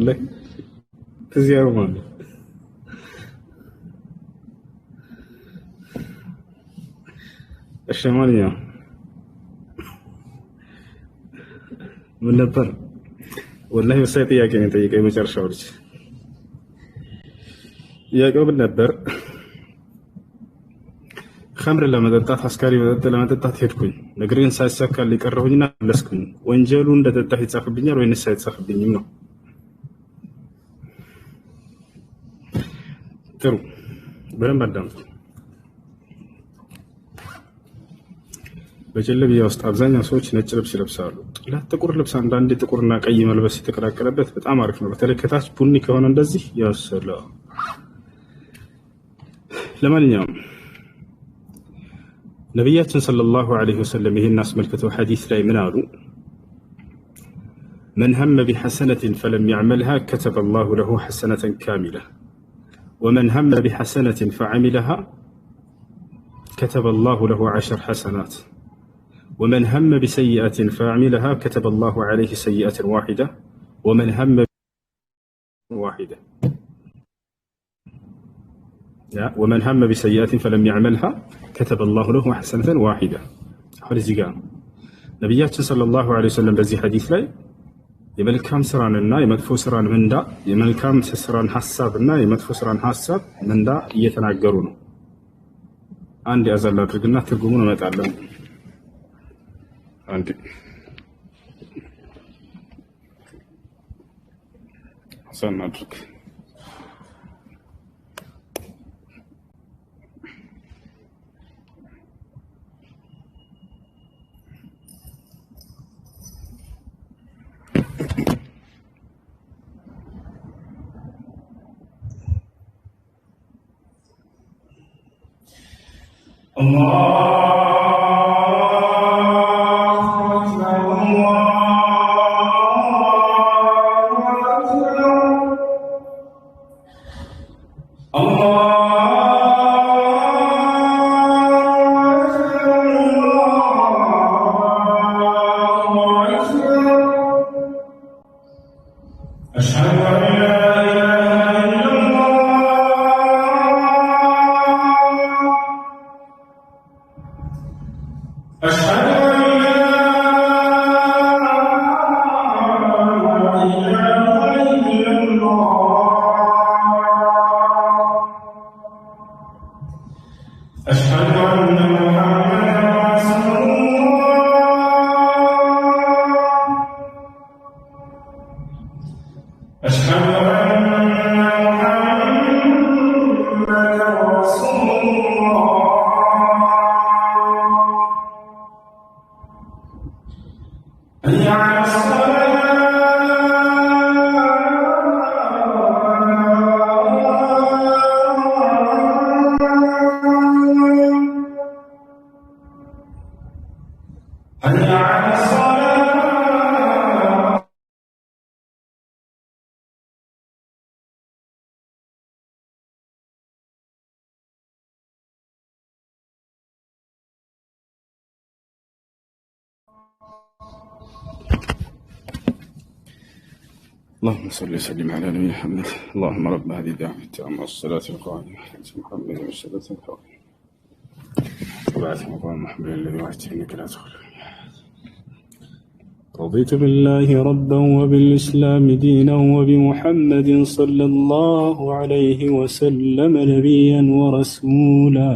والله تزيارة مالي الشمالية من نبر والله وسيط يا كنت يا مجر شورج يا قبل نبر خمر لما دتات عسكري بدت لما دتات هيدكوين نجرين سايساك اللي كرهونا لسكون وانجلون دتات يتصاحب بيني وين السايد صاحب بيني منه ترو بلن بدم በጀለቢያ ውስጥ አብዛኛው ሰዎች ነጭ ልብስ ይለብሳሉ። ጥቁር ልብስ አንዳንዴ ጥቁርና ቀይ መልበስ የተቀላቀለበት በጣም አሪፍ ነው። በተለይ ከታች ቡኒ ከሆነ እንደዚህ ያሰላ። ለማንኛውም ነብያችን ሰለላሁ ዐለይሂ ወሰለም ይሄን አስመልክተው ሐዲስ ላይ ምን አሉ? من هم بحسنة فلم يعملها كتب الله له حسنة كاملة ومن هم بحسنة فعملها كتب الله له 10 حسنات ومن هم بسيئة فعملها كتب الله عليه سيئة واحدة ومن هم واحدة ومن هم بسيئة فلم يعملها كتب الله له حسنة واحدة. هذا زيقان نبياتنا صلى الله عليه وسلم بزي حديث لي የመልካም ስራንና የመጥፎ ስራን ምንዳ የመልካም ስራን ሐሳብና የመጥፎ ስራን ሐሳብ ምንዳ እየተናገሩ ነው። አንድ ያዘላ አድርግና ትርጉሙን እመጣለን። አንድ ሐሰን አድርግ اللهم صل وسلم على نبينا محمد. اللهم رب هذه الدعوة التامة والصلاة القائمة على محمد والصلاة القائمة وبعث مقام محمد الذي وعدته انك لا تخلف. رضيت بالله ربا وبالإسلام دينا وبمحمد صلى الله عليه وسلم نبيا ورسولا.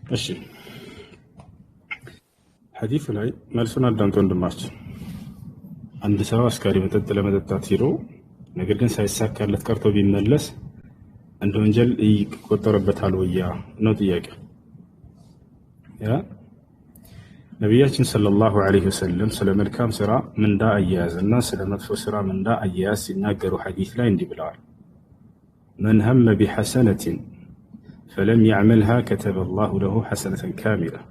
ماشي حديث العيد مالسنا الدانتون دمارش አንድ ሰው አስካሪ መጠጥ ለመጠጣት ሄዶ ነገር ግን ሳይሳካለት ቀርቶ ቢመለስ እንደ ወንጀል ይቆጠርበታል ወይ ነው ጥያቄ። ያ ነብያችን ሰለላሁ ዐለይሂ ወሰለም ስለ መልካም ስራ ምንዳ አያያዝና ስለ መጥፎ ስራ ምንዳ አያያዝ ሲናገሩ ሐዲስ ላይ እንዲህ ብለዋል። من هم بحسنة فلم يعملها كتب الله له حسنة كاملة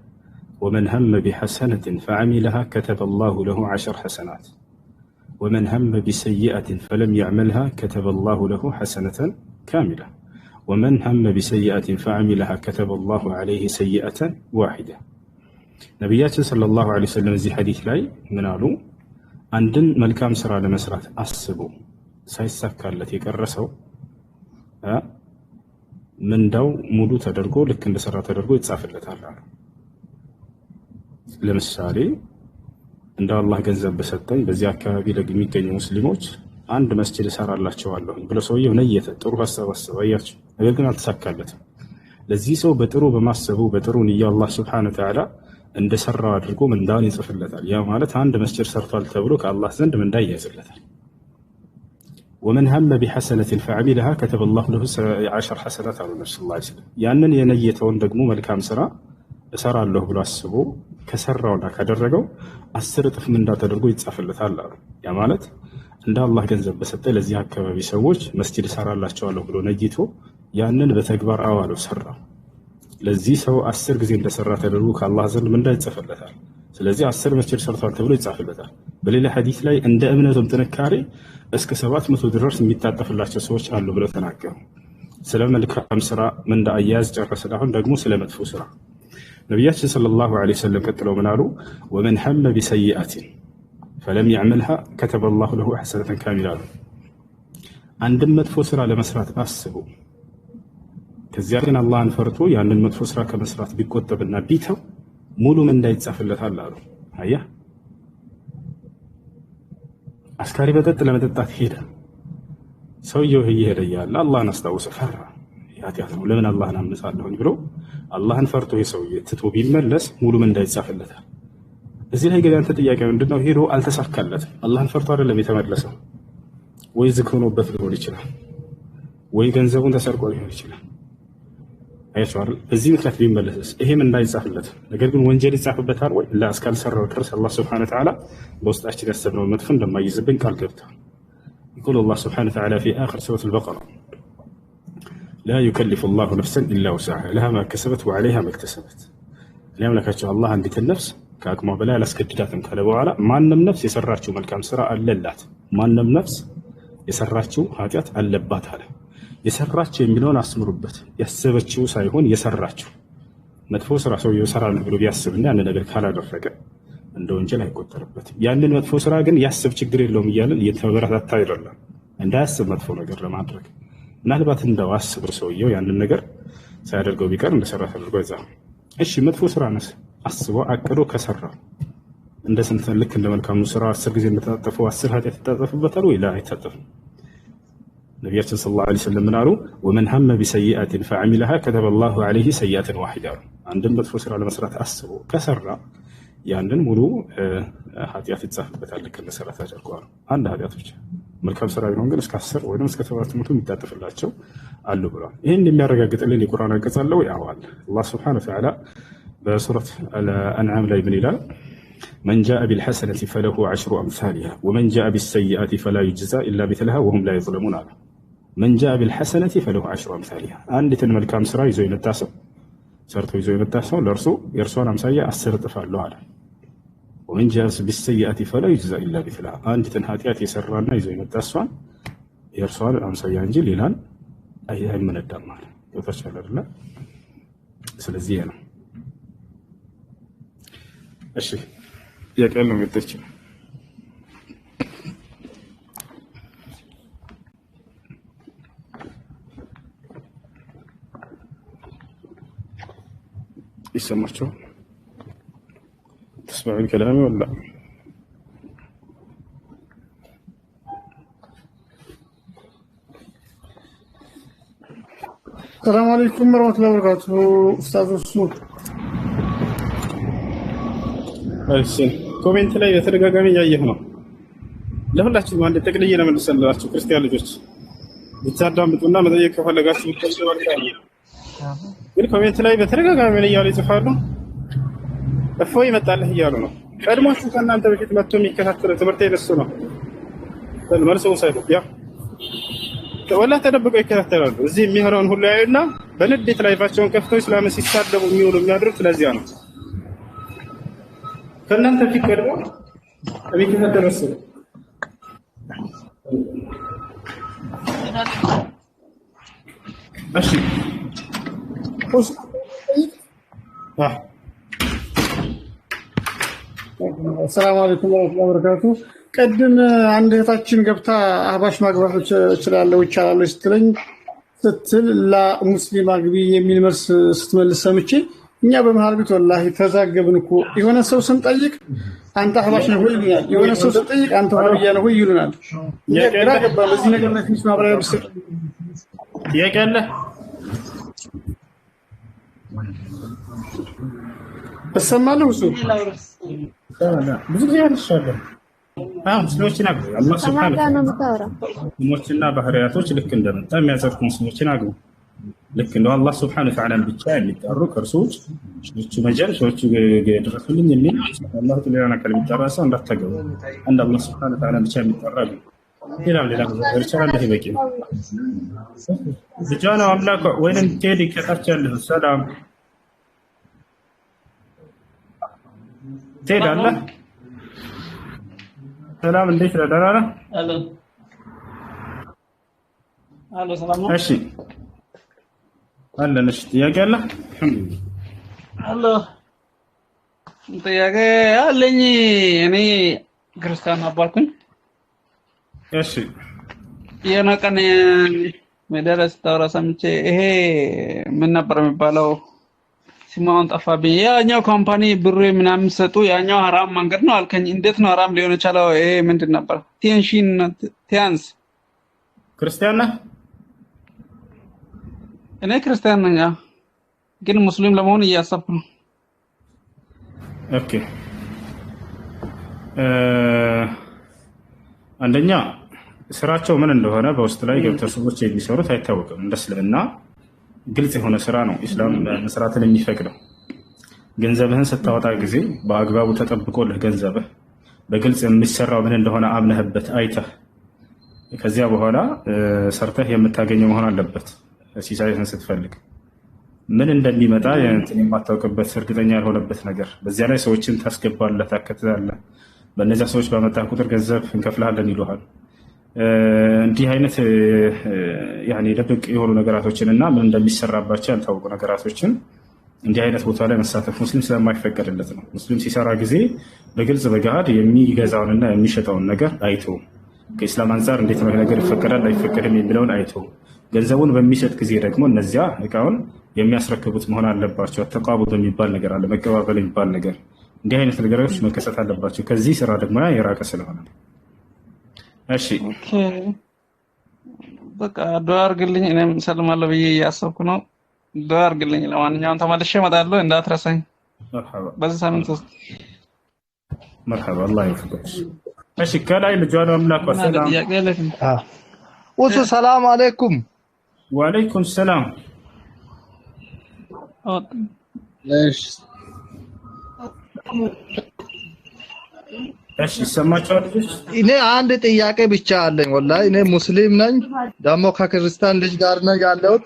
ومن هم بحسنة فعملها كتب الله له 10 حسنات ومن هم بسيئة فلم يعملها كتب الله له حسنة كاملة ومن هم بسيئة فعملها كتب الله عليه سيئة واحدة. نبياتنا صلى الله عليه وسلم زي حديث لاي منالو አንድን መልካም ስራ ለመስራት አስቦ ሳይሳካለት የቀረሰው ምንዳው ሙሉ ተደርጎ ልክ እንደሰራ ተደርጎ ይጻፍለታል አሉ። ለምሳሌ እንደ አላህ ገንዘብ በሰጠኝ በዚህ አካባቢ ለሚገኙ ሙስሊሞች አንድ መስጂድ እሰራላቸዋለሁ ብሎ ሰውየው ነየተ፣ ጥሩ ሀሳብ አሰበ፣ አያችሁ። ነገር ግን አልተሳካለትም። ለዚህ ሰው በጥሩ በማሰቡ በጥሩ ንያ አላህ ሱብሓነሁ ወተዓላ እንደሰራው አድርጎ ምንዳውን ይጽፍለታል። ያ ማለት አንድ መስጂድ ሰርቷል ተብሎ ከአላህ ዘንድ ምንዳ ይያዝለታል። ወመን ሀመ ቢሐሰነትን ፈዐሚለሃ ከተበላሁ ለሁ 10 ሐሰናት አሉ ነብዩ ሰለላሁ ዐለይሂ ወሰለም። ያንን የነየተውን ደግሞ መልካም ስራ እሰራለሁ ብሎ አስቦ ከሰራውና ካደረገው 10 እጥፍ ምንዳ ተደርጎ ይጻፍለታል አሉ። ያ ማለት እንደ አላህ ገንዘብ በሰጠ ለዚህ አካባቢ ሰዎች መስጂድ እሰራላቸዋለሁ ብሎ ነይቶ ያንን በተግባር አዋለው ሰራው። ለዚህ ሰው 10 ጊዜ እንደሰራ ተደርጎ ከአላህ ዘንድ ምንዳ ይጻፍለታል። ስለዚህ 10 መስጂድ ሰርቷል ተብሎ ይጻፍለታል። በሌላ ሐዲስ ላይ እንደ እምነቱም ጥንካሬ እስከ 700 ድረስ የሚታጠፍላቸው ሰዎች አሉ ብለው ተናገሩ። ስለ መልካም ስራ ምንዳ አያያዝ ጨረስን። አሁን ደግሞ ስለ መጥፎ ስራ ነቢያችን ሰለላሁ ዐለይሂ ወሰለም ቀጥለው ምን አሉ? ወመን ሐመ ቢሰይአትን ፈለም ያዕመልሃ ከተበላሁ ለሁ ሐሰነተን ካሚላ አሉ። አንድም መጥፎ ስራ ለመስራት አስቡ ከዚያ ግን አላህን ፈርቶ ያንን መጥፎ ስራ ከመስራት ቢቆጠብና ቢተው ሙሉ ምንዳ ይጻፍለታል አሉ። አያ አስካሪ መጠጥ ለመጠጣት ሄደ። ሰውየው እየሄደ እያለ አላህን አስታወሰ፣ ፈራ። ኃጢአት ነው ለምን አላህን አምሳለሁኝ ብሎ አላህን ፈርቶ የሰውዬ ትቶ ቢመለስ ሙሉ ምንዳ ይጻፍለታል። እዚህ ላይ ግን ያንተ ጥያቄ ምንድነው? ሄዶ አልተሳካለትም። አላህን ፈርቶ አይደለም የተመለሰው። ወይ ዝግ ሆኖበት ሊሆን ይችላል፣ ወይ ገንዘቡን ተሰርቆ ሊሆን ይችላል። አይቷል። በዚህ ምክንያት ቢመለስስ ይሄም እንዳይጻፍለት፣ ነገር ግን ወንጀል ይጻፍበታል ወይ? እስካልሰራው ድረስ አላህ ሱብሓነሁ ወተዓላ በውስጣችን ያሰብነው መጥፎ እንደማይዝብን ቃል ገብቷል። يقول الله سبحانه وتعالى في آخر سورة البقرة لا يكلف الله نفسا إلا وسعها لها ما كسبت وعليها ما اكتسبت. اليوم لك الله عندك النفس كأكما بلا لاسكدداتم كالبو على ما نم نفس يسراتشو ملكام سراء اللات ما نم نفس يسراتشو هاتيات اللبات هذا የሰራቸው የሚለውን አስምሩበት። ያሰበችው ሳይሆን የሰራቸው መጥፎ ስራ ሰው ይሰራል ብሎ ቢያስብና ያን ነገር ካላደረገ እንደ ወንጀል አይቆጠርበትም። ያንን መጥፎ ስራ ግን ያስብ ችግር የለውም እያለን እየተበረታታ አይደለም እንዳያስብ መጥፎ ነገር ለማድረግ ምናልባት እንደው አስብር ሰውየው ያንን ነገር ሳያደርገው ቢቀር እንደሰራ ተደርጎ ይዛል። እሺ መጥፎ ስራ ነስ አስቦ አቅዶ ከሰራ እንደ ስንት ልክ እንደ መልካሙ ስራ 10 ጊዜ እንደተጣጠፈው 10 ኃጢአት ይታጠፍበታል ወይ? ላ አይታጠፍም። ነቢያችን ሰለላሁ ዐለይሂ ወሰለም ምን አሉ? ወመን ሀመ ቢሰይአትን ፈዐሚለሃ ከተበላሁ ዐለይሂ ሰይአትን ዋሂዳ። አንድን መጥፎ ስራ ለመስራት አስቦ ከሰራ ያንን ሙሉ ኃጢአት ይጻፍበታል ልክ እንደሰራ ተደርጓል። አንድ ኃጢአት ብቻ መልካም ስራ ቢሆን ግን እስከ 10 ወይም እስከ 700 የሚታጠፍላቸው አሉ ብሏል። ይህን የሚያረጋግጥልን የቁርአን አንቀጽ አለው? ያው አለ። አላህ ሱብሓነሁ ወተዓላ በሱረት አልአንዓም ላይ ምን ይላል? من جاء بالحسنة فله 10 أمثالها ومن جاء بالسيئة فلا يجزى إلا مثلها وهم لا يظلمون. من جاء بالحسنة فله 10 أمثالها. عندي መልካም ስራ ይዞ የመጣ ሰው ሰርቶ ይዞ የመጣ ሰው ለእርሱ የእርሷን አምሳያ 10 እጥፍ አለው አለ። ومن جاء بالسيئة فلا يجزى إلا مثلها. አንዲትን ኃጢአት የሰራና ይዞ የመጣ እሷን የእርሷን አምሳያ እንጂ ሌላን አይመነዳም ማለት ወጣቻለ አይደለ? ስለዚህ ነው። እሺ ጥያቄ ነው የምትጠይቁ? يسمعوا تسمعون كلامي ولا لا؟ السلام عليكم ورحمة الله وبركاته أستاذ الصور. እሺ ኮሜንት ላይ በተደጋጋሚ እያየሁ ነው። ለሁላችሁም አንድ ጠቅልዬ ነው መልሰላችሁ። ክርስቲያን ልጆች ብታዳምጡና መጠየቅ ከፈለጋችሁ ብትጠይቁ ግን ኮሜንት ላይ በተደጋጋሚ ምን እያሉ ይጽፋሉ? እፎይ ይመጣልህ እያሉ ነው። ቀድሞችሁ ከእናንተ በፊት መጥቶ የሚከታተለው ትምህርት የነሱ ነው። መልሰው ሳይሆን ያ ወላሂ ተደብቀው ይከታተላሉ። እዚህ የሚሆነውን ሁሉ ያዩና በንዴት ላይፋቸውን ከፍተው እስላም ሲሳደቡ የሚውሉ የሚያድሩት ለዚያ ነው። ከእናንተ ፊት ቀድሞ የሚከታተለው እሱ ነው። እሺ السلام عليكم ورحمة الله وبركاته ቅድም አንድ እህታችን ገብታ አህባሽ ማግባት እችላለሁ ይቻላል ስትለኝ ስትል ለሙስሊም አግቢ የሚል መልስ ስትመልስ ሰምቼ እኛ በመሃል ቤት ወላሂ ተዛገብን እኮ። የሆነ ሰው ስንጠይቅ አንተ አህባሽ ነህ ወይ ይሉናል፣ የሆነ ሰው ስንጠይቅ አንተ ዋህብያ ነህ ወይ ይሉናል። ግራ ገባን። በዚህ ነገር ላይ ትንሽ ማብራሪያ ብትሰጥ። ጥያቄ አለ? እሰማለሁ። እሱ ብዙ ጊዜ አልሻለሁ። ሙስሊሞችን አግቡ። አላህ ሱብሓነሁ ወተዓላ ሙስሊሞችና ባህሪያቶች ልክ እንደመጣ የሚያጸድቁ ሙስሊሞችን አግቡ። ልክ እንደው አላህ ሱብሓነሁ ወተዓላ ብቻ የሚጠሩ ከርሶች ሰዎቹ መጀል ሰዎቹ ድረሱልኝ የሚል አላህ ተዓላ ከል የሚጠራ ሰው እንዳታገቡ። አንድ አላህ ሱብሓነሁ ወተዓላ ብቻ የሚጠራ ግን ሌላ ነገር ይችላል። ይሄ በቂ ነው። ልጃና አምላክ ወይንም ቴዲ ከታች ያለህ ሰላም ቴዲ አለ ሰላም እንዴት ነህ? ደህና ነህ? አሎ ሰላም ነው። እሺ አለንሽ። ጥያቄ አለ? አሎ ጥያቄ አለኝ። እኔ ክርስቲያን ነበርኩኝ። እሺ የሆነ ቀን መደረስ ታወራ ሰምቼ ይሄ ምን ነበር የሚባለው ስማውን ጠፋብኝ። ያኛው ካምፓኒ ብር ምናምን ሰጡ ያኛው ሐራም መንገድ ነው አልከኝ። እንዴት ነው ሐራም ሊሆን የቻለው? ይሄ ምንድን ነበር? ቲያንስ ክርስቲያን ነህ? እኔ ክርስቲያን ነኝ፣ ግን ሙስሊም ለመሆን እያሰብኩ ነው። ኦኬ አንደኛ ስራቸው ምን እንደሆነ በውስጥ ላይ ገብተው ሰዎች የሚሰሩት አይታወቅም። እንደ እስልምና ግልጽ የሆነ ስራ ነው ኢስላም መስራትን የሚፈቅደው። ገንዘብህን ስታወጣ ጊዜ በአግባቡ ተጠብቆልህ ገንዘብህ በግልጽ የሚሰራው ምን እንደሆነ አምነህበት አይተህ ከዚያ በኋላ ሰርተህ የምታገኘው መሆን አለበት። ሲሳይህን ስትፈልግ ምን እንደሚመጣ እንትን የማታውቅበት እርግጠኛ ያልሆነበት ነገር በዚያ ላይ ሰዎችን ታስገባለህ፣ ታከትላለህ። በእነዚያ ሰዎች በመጣ ቁጥር ገንዘብ እንከፍልሃለን ይሉሃል። እንዲህ አይነት ደብቅ የሆኑ ነገራቶችን እና ምን እንደሚሰራባቸው ያልታወቁ ነገራቶችን እንዲህ አይነት ቦታ ላይ መሳተፍ ሙስሊም ስለማይፈቀድለት ነው። ሙስሊም ሲሰራ ጊዜ በግልጽ በገሃድ የሚገዛውንና የሚሸጠውን ነገር አይቶ ከኢስላም አንጻር እንዴት ነው ነገር ይፈቀዳል አይፈቀድም የሚለውን አይቶ ገንዘቡን በሚሰጥ ጊዜ ደግሞ እነዚያ እቃውን የሚያስረክቡት መሆን አለባቸው። ተቃቡድ የሚባል ነገር አለ፣ መቀባበል የሚባል ነገር። እንዲህ አይነት ነገሮች መከሰት አለባቸው። ከዚህ ስራ ደግሞ የራቀ ስለሆነ እሺ በቃ ዱዓ አድርግልኝ። እኔም ሰልማለሁ ብዬ እያሰብኩ ነው። ዱዓ አድርግልኝ። ለማንኛውም ተመልሼ እመጣለሁ፣ እንዳትረሳኝ በዚህ ሳምንት ውስጥ። መርሐባ አላህ ይወፍቅሽ። እሺ ከላይ ልጇን አምላክ ወሰላም ወሱ ሰላም አለይኩም። ወአለይኩም ሰላም። እሺ እሺ ይሰማችኋል ልጆች? እኔ አንድ ጥያቄ ብቻ አለኝ። ወላሂ እኔ ሙስሊም ነኝ፣ ደግሞ ከክርስቲያን ልጅ ጋር ነው ያለሁት።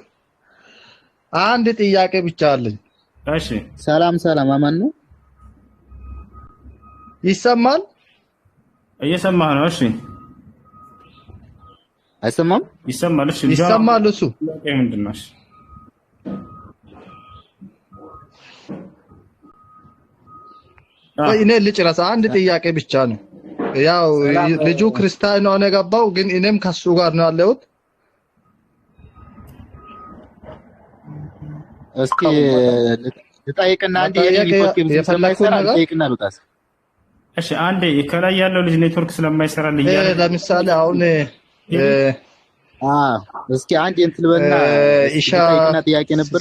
አንድ ጥያቄ ብቻ አለኝ። እሺ ሰላም አማን ነው? ይሰማል? እየሰማህ ነው? እሺ አይሰማም? ይሰማል። እሺ ይሰማል። እሱ ጥያቄ ምንድን ነው? እሺ እኔ ልጨርስ። አንድ ጥያቄ ብቻ ነው። ያው ልጁ ክርስቲያን ነው የገባው፣ ግን እኔም ከሱ ጋር ነው ያለሁት። እስኪ ልጠይቅና አንዴ ኔትወርክ ስለማይሰራ ልጠይቅና ልውጣስ። እሺ አንዴ ከላይ ያለው ልጅ ኔትወርክ ስለማይሰራልኝ ለምሳሌ አሁን እስኪ አንዴ እንትን ልበልና ኢሻ ጥያቄ ነበር።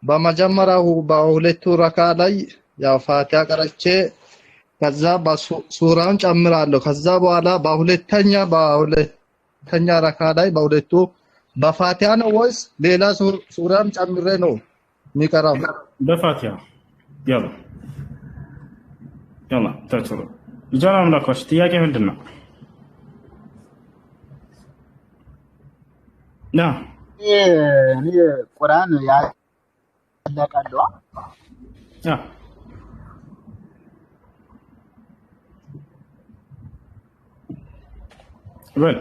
በመጀመሪያው በሁለቱ ረካ ላይ ያው ፋቲሃ ቀርቼ ከዛ ሱራውን ጨምራለሁ። ከዛ በኋላ በሁለተኛ ረካ ላይ በሁለቱ በፋቲሃ ነው ወይስ ሌላ ሱራም ጨምሬ ነው የሚቀራው? በፋቲሃ ያላ ተጥሩ ልጃና አምላኮች ጥያቄ ምንድን ነው? እኔ ቁርአን ያለቃለዋ በል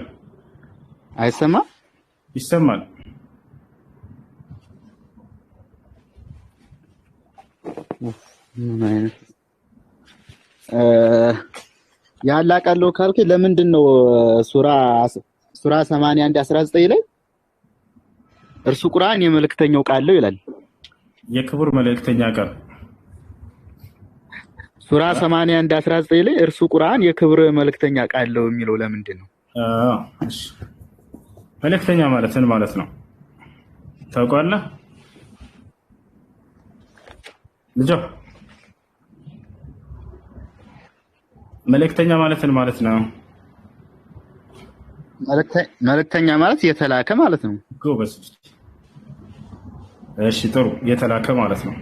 አይሰማም? ይሰማል። ያላቃለው ካልክ ለምንድን ነው ሱራ 81:19 ላይ እርሱ ቁርአን የመልእክተኛው ቃል ነው ይላል። የክቡር መልእክተኛ ቃል ሱራ 81:19 ላይ እርሱ ቁርአን የክብር መልእክተኛ ቃል ነው የሚለው ለምንድን ነው? እሺ መልእክተኛ ማለት ምን ማለት ነው ታውቃለህ? ልጆ መልእክተኛ ማለት ምን ማለት ነው? መልእክተኛ ማለት የተላከ ማለት ነው። ጎበዝ። እሺ ጥሩ፣ የተላከ ማለት ነው።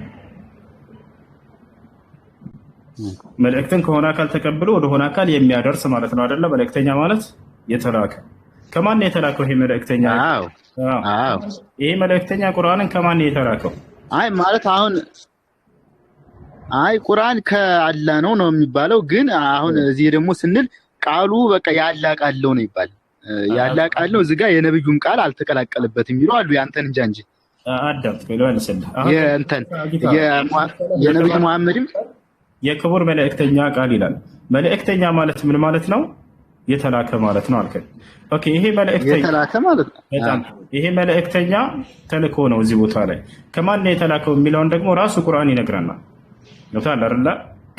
መልእክትን ከሆነ አካል ተቀብሎ ወደ ሆነ አካል የሚያደርስ ማለት ነው አይደለ? መልእክተኛ ማለት የተላከ። ከማን ነው የተላከው ይሄ መልእክተኛ? አዎ ይሄ መልእክተኛ ቁርአንን ከማን ነው የተላከው? አይ ማለት አሁን ቁርአን ከአላህ ነው የሚባለው፣ ግን አሁን እዚህ ደግሞ ስንል ቃሉ በቃ ያላህ ቃል ነው ይባል። ያላህ ቃል ነው እዚህ ጋር የነብዩን ቃል አልተቀላቀለበትም ይሉ አሉ። ያንተን እንጃ እንጂ አዳምጥ ብለዋል። የነብዩ መሐመድም የክቡር መልእክተኛ ቃል ይላል። መልእክተኛ ማለት ምን ማለት ነው? የተላከ ማለት ነው አልከኝ። ኦኬ ይሄ መልእክተኛ የተላከ ማለት ነው። ይሄ መልእክተኛ ተልኮ ነው እዚህ ቦታ ላይ ከማን ነው የተላከው የሚለውን ደግሞ ራሱ ቁርአን ይነግረናል። ገብቶሃል አይደል?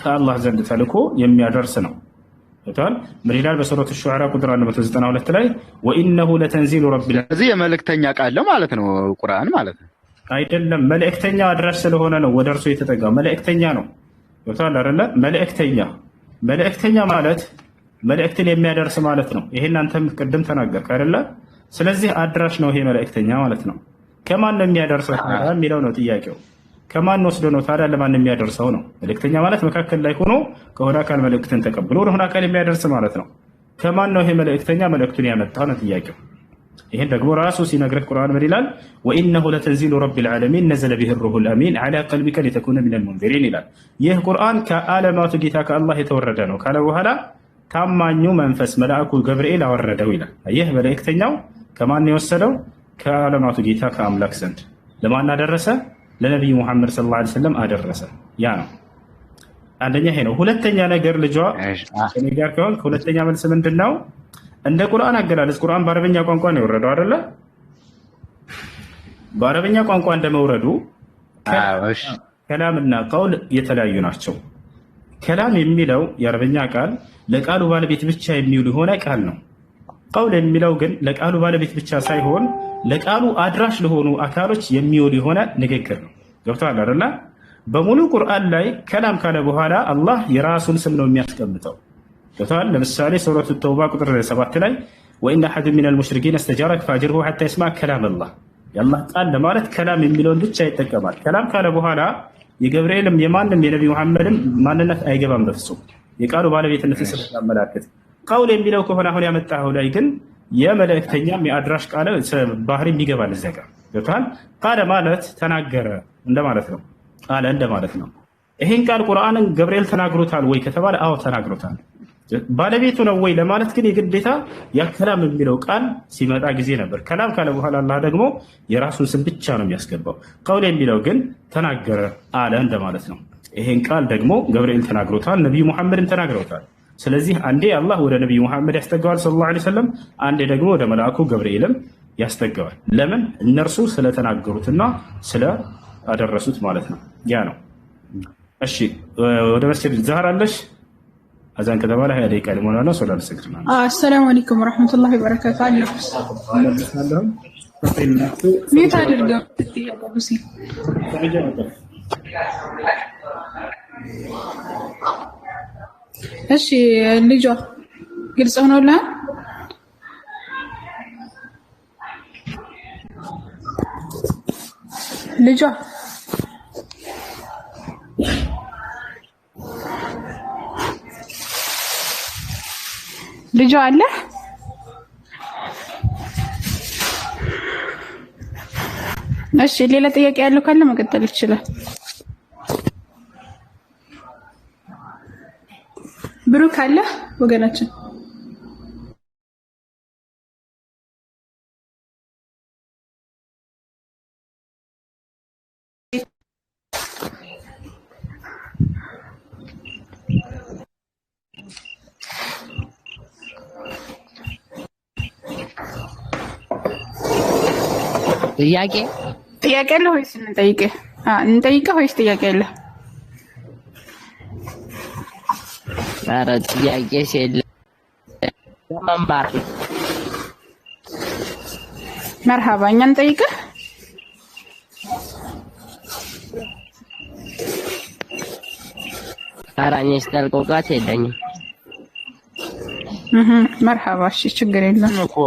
ከአላህ ዘንድ ተልኮ የሚያደርስ ነው። ገብቶሃል? ምን ይላል በሱረቱ ሹዓራ ቁጥር 192 ላይ ወኢነሁ ለተንዚሉ ረቢል እዚህ የመልእክተኛ ቃል ነው ማለት ነው ቁርአን ማለት ነው አይደለም። መልእክተኛ አድራሽ ስለሆነ ነው ወደ እርሱ የተጠጋው። መልእክተኛ ነው። ገብቶሃል አይደል? መልእክተኛ ማለት መልእክትን የሚያደርስ ማለት ነው። ይሄን አንተም ቅድም ተናገርክ አይደለ? ስለዚህ አድራሽ ነው ይሄ መልእክተኛ ማለት ነው። ከማን ነው የሚያደርሰው የሚለው ነው ጥያቄው። ከማን ወስዶ ነው ታዲያ ለማን የሚያደርሰው ነው? መልእክተኛ ማለት መካከል ላይ ሆኖ ከሆነ አካል መልእክትን ተቀብሎ ወደ ሆነ አካል የሚያደርስ ማለት ነው። ከማን ነው ይሄ መልእክተኛ መልእክቱን ያመጣው ነው ጥያቄው። ይሄን ደግሞ ራሱ ሲነግረህ ቁርአን ምን ይላል? ወኢነሁ ለተንዚሉ ረቢል ዓለሚን ነዘለ ቢሂ ሩሑል አሚን ዐላ ቀልቢከ ሊተኩነ ሚነል ሙንዚሪን ይላል። ይህ ቁርአን ከዓለማቱ ጌታ ከአላህ የተወረደ ነው ካለ በኋላ ታማኙ መንፈስ መልአኩ ገብርኤል አወረደው ይላል። ይህ መልእክተኛው ከማን የወሰደው? ከዓለማቱ ጌታ ከአምላክ ዘንድ። ለማን አደረሰ? ለነቢዩ ሙሐመድ ሰለላሁ ዐለይሂ ወሰለም አደረሰ። ያ ነው አንደኛ ይሄ ነው። ሁለተኛ ነገር ልጇ እኔ ጋር ከሆንክ ሁለተኛ መልስ ምንድን ነው? እንደ ቁርአን አገላለጽ ቁርአን በአረበኛ ቋንቋ ነው የወረደው አይደለ? በአረበኛ ቋንቋ እንደመውረዱ ከላምና ቀውል የተለያዩ ናቸው። ከላም የሚለው የአረበኛ ቃል ለቃሉ ባለቤት ብቻ የሚውል የሆነ ቃል ነው። ቀውል የሚለው ግን ለቃሉ ባለቤት ብቻ ሳይሆን ለቃሉ አድራሽ ለሆኑ አካሎች የሚውል የሆነ ንግግር ነው። ገብቶሃል አይደለ? በሙሉ ቁርአን ላይ ከላም ካለ በኋላ አላህ የራሱን ስም ነው የሚያስቀምጠው። ገብቶሃል? ለምሳሌ ሱረቱ ተውባ ቁጥር 7 ላይ ወኢነ አሐዱ ሚነል ሙሽሪኪን እስተጃረከ ፈአጅርሁ ሐታ ይስማዕ ከላም አላህ። የአላህ ቃል ለማለት ከላም የሚለውን ብቻ ይጠቀማል። ከላም ካለ በኋላ የገብርኤልም የማንም የነቢ መሐመድም ማንነት አይገባም በፍጹም የቃሉ ባለቤትነትን ስለሚያመላክት። ቀውል የሚለው ከሆነ አሁን ያመጣው ላይ ግን የመልእክተኛም የአድራሽ ቃል ባህሪም ይገባል እዚያ ጋር። ገብቶሃል? ቃለ ማለት ተናገረ እንደማለት ነው። ቃለ እንደማለት ነው። ይሄን ቃል ቁርአንን ገብርኤል ተናግሮታል ወይ ከተባለ አዎ ተናግሮታል። ባለቤቱ ነው ወይ ለማለት ግን የግዴታ ያ ከላም የሚለው ቃል ሲመጣ ጊዜ ነበር። ከላም ካለ በኋላ አላህ ደግሞ የራሱን ስም ብቻ ነው የሚያስገባው። ቀውል የሚለው ግን ተናገረ አለ እንደማለት ነው። ይሄን ቃል ደግሞ ገብርኤል ተናግሮታል፣ ነቢዩ ሙሐመድም ተናግረውታል። ስለዚህ አንዴ አላህ ወደ ነቢዩ ሙሐመድ ያስጠጋዋል ሰለላሁ ዐለይሂ ወሰለም፣ አንዴ ደግሞ ወደ መልአኩ ገብርኤልም ያስጠጋዋል። ለምን? እነርሱ ስለተናገሩትና ስለ አደረሱት ማለት ነው። ያ ነው። እሺ ወደ መስጂድ ዛህር አለሽ አዛን ከተባለ 20 ደቂቃ ሊሞላ ነው። ሶላት ሰግድ ነው። አሰላሙ አለይኩም ወራህመቱላሂ ወበረካቱ። ሚት አድርገው እሺ ልጇ ግልጽ ሆኖልሃል? ልጇ ልጇ አለ? እሺ ሌላ ጥያቄ ያለው ካለ መቀጠል ይችላል። ብሩክ አለ ወገናችን? ጥያቄ አለ ወይስ እንጠይቅህ? እንጠይቅህ ወይስ ጥያቄ አለ? ኧረ ጥያቄሽ የለም። ለመማር መርሃባ እኛ እንጠይቅህ። ኧረ እኔስ ጠልቅ እውቀት የለኝም። መርሃባ እሺ፣ ችግር የለም እኮ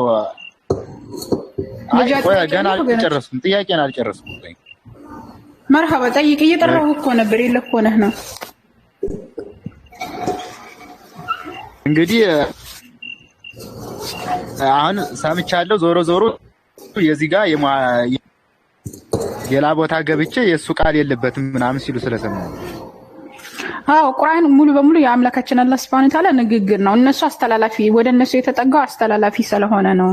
ገና አልጨረስኩም። ጥያቄን አልጨረስኩም። መርሃባ ጠይቅ። እየጠራሁ እኮ ነበር። የለህ ሆነህ ነው እንግዲህ አሁን ሰምቻለሁ። ዞሮ ዞሮ የዚህ ጋር ሌላ ቦታ ገብቼ የእሱ ቃል የለበትም ምናምን ሲሉ ስለሰማሁ አዎ ቁርአን ሙሉ በሙሉ የአምላካችን አላህ Subhanahu Ta'ala ንግግር ነው። እነሱ አስተላላፊ ወደ እነሱ የተጠጋው አስተላላፊ ስለሆነ ነው።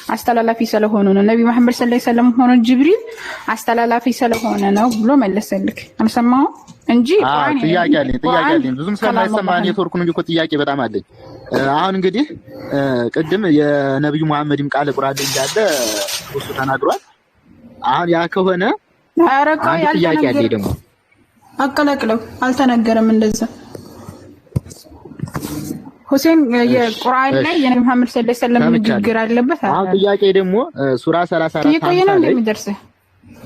አስተላላፊ ስለሆኑ ነው። ነብዩ መሐመድ ሰለላሁ ዐለይሂ ወሰለም ሆኖ ጅብሪል አስተላላፊ ስለሆነ ነው ብሎ መለሰልክ። አልሰማኸው እንጂ ቁርአን ጥያቄ አለኝ ብዙም ስለማይሰማ ኔትወርኩ ነው እኮ ጥያቄ በጣም አለኝ። አሁን እንግዲህ ቅድም የነብዩ መሐመድም ቃል ቁርአን ላይ እንዳለ እሱ ተናግሯል። አሁን ያ ከሆነ አረቃ ጥያቄ አለኝ ደግሞ አቀላቅለው አልተነገረም እንደዛ። ሁሴን የቁርአን ላይ የነብዩ መሐመድ ሰለላሁ ዐለይሂ ወሰለም ንግግር አለበት። አሁን ጥያቄ ደግሞ ሱራ 34 ላይ የሚደርሰው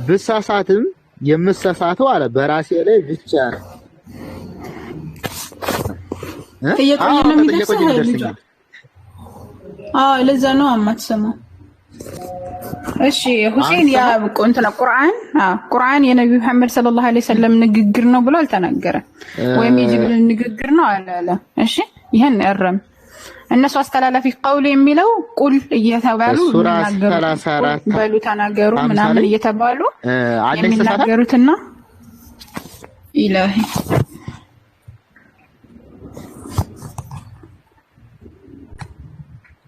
ብሳሳትም የምሰሳተው አለ በራሴ ላይ ብቻ ነው። እየቆየ ነው የሚደርሰው። ለዛ ነው አማትሰማው። እሺ ሁሴን ያ እንትና ቁርአን የነብዩ መሐመድ ሰለላሁ ዐለይሂ ወሰለም ንግግር ነው ብሎ አልተናገረም፣ ወይም የጅብሪል ንግግር ነው አላለ። እሺ ይሄን እረም እነሱ አስተላላፊ ቀውል የሚለው ቁል እየተባሉ በሉ ተናገሩ ምናምን እየተባሉ የሚናገሩትና ኢላሂ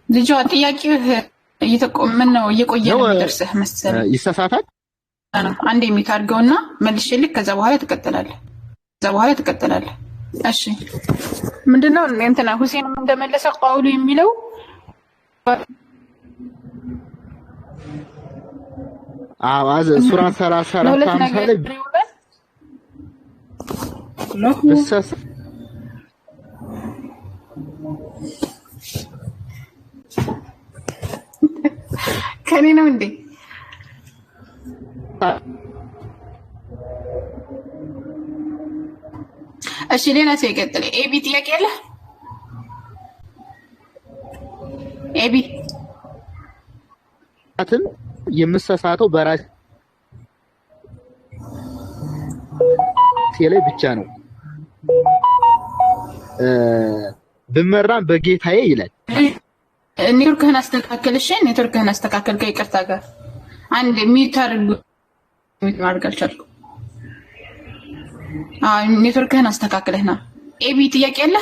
ልጅ ጥያቄው እየተቆመን ነው እየቆየ ነው የሚደርስህ መሰለኝ። ይሳሳታል። አንዴ የሚታርገውና መልሽልክ ከዛ በኋላ ትቀጥላለህ። እሺ ምንድነው እንትና ሁሴንም እንደመለሰ ቀውሉ የሚለው አዋዝ ሱራ 34 ላይ ብሳሳ ከኔ ነው እንዴ? እሺ ሌላ ሰው ይቀጥል። ኤቢ ጥያቄ አለ? ኤቢ አትም የምሰሳተው በራሴ ላይ ብቻ ነው ብመራም በጌታዬ ይላል። ኔትወርክህን አስተካክል። እሺ ኔትወርክህን አስተካክል። ከይቅርታ ጋር አንድ ሚታርጉ ማድረግ አልቻልኩም። ኔትወርክህን አስተካክለህና ኤቢ ጥያቄ አለ?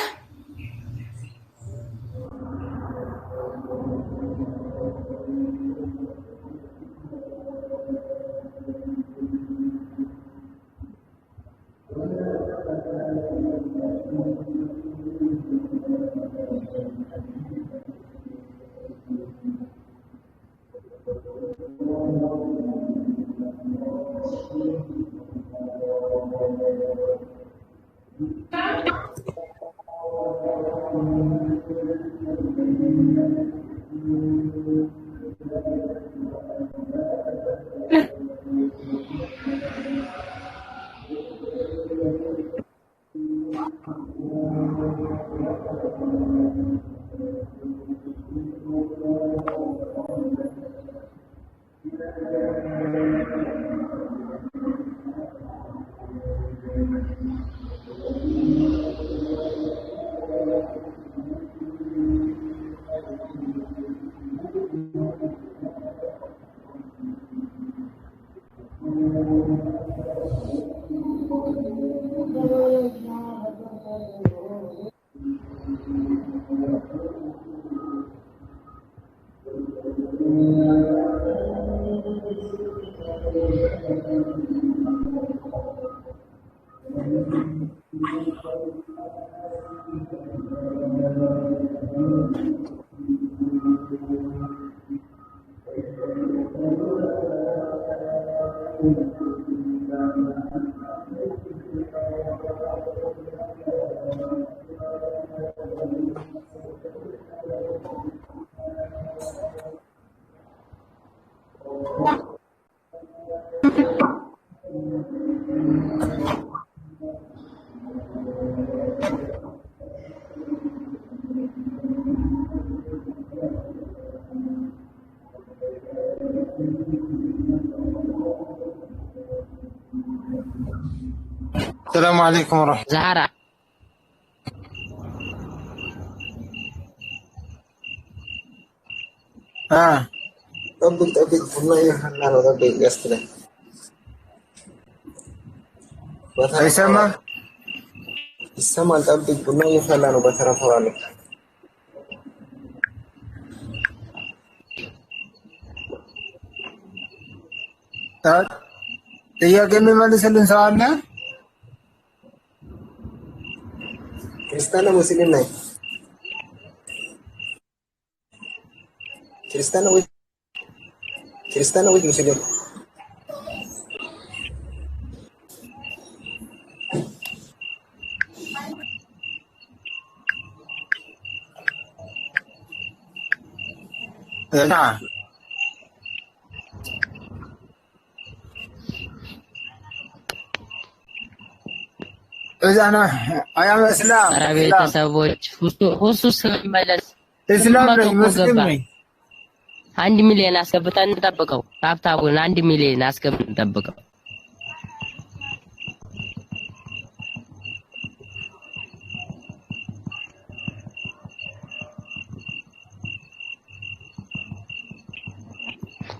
السلام عليكم ورحمة ዛራ طبق والله يخلنا له طبق يستلم يسمى طبق والله يخلنا له بترفع له ጥያቄ የሚመልስልን ሰው አለ? ክርስቲያን ሙስሊም ነኝ። ክርስቲያን ወይ ሙስሊም? أنا أيام إسلام ቤተሰቦች ሁሱ ስለሚመለስ إسلام مسلم 1 ሚሊዮን አስገብተን እንጠብቀው። ታብታቡን 1 ሚሊዮን አስገብተን እንጠብቀው።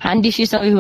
አንድ ሺህ ሰው ይሁን